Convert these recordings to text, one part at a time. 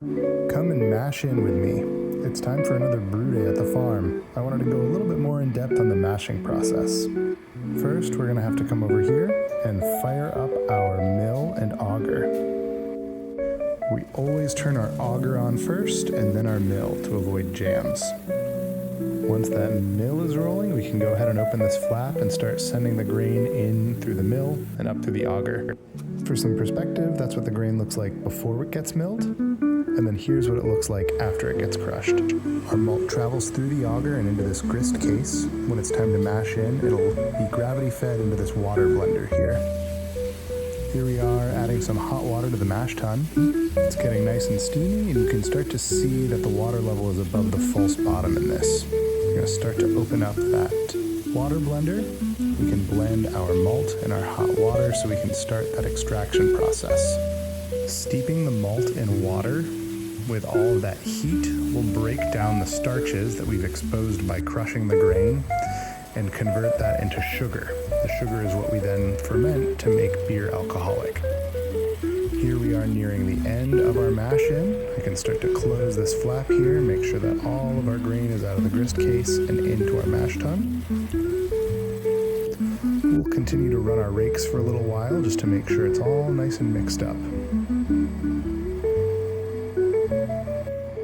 Come and mash in with me. It's time for another brew day at the farm. I wanted to go a little bit more in depth on the mashing process. First, we're going to have to come over here and fire up our mill and auger. We always turn our auger on first and then our mill to avoid jams. Once that mill is rolling, we can go ahead and open this flap and start sending the grain in through the mill and up through the auger. For some perspective, that's what the grain looks like before it gets milled, and then here's what it looks like after it gets crushed. Our malt travels through the auger and into this grist case. When it's time to mash in, it'll be gravity fed into this water blender here. Here we are adding some hot water to the mash tun. It's getting nice and steamy, and you can start to see that the water level is above the false bottom in this. We're going to start to open up that water blender. We can blend our malt in our hot water so we can start that extraction process. Steeping the malt in water with all of that heat will break down the starches that we've exposed by crushing the grain and convert that into sugar. The sugar is what we then ferment to make beer alcoholic. Here we are nearing the end of our mash in. I can start to close this flap here, make sure that all of our grain is out of the grist case and into our mash tun. We'll continue to run our rakes for a little while just to make sure it's all nice and mixed up.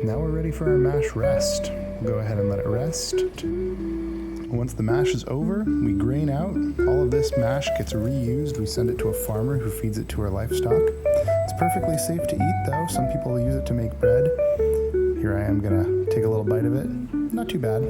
Now we're ready for our mash rest. We'll go ahead and let it rest. Once the mash is over, we grain out. All of this mash gets reused. We send it to a farmer who feeds it to our livestock. It's perfectly safe to eat though. Some people use it to make bread. Here I am gonna take a little bite of it. Not too bad.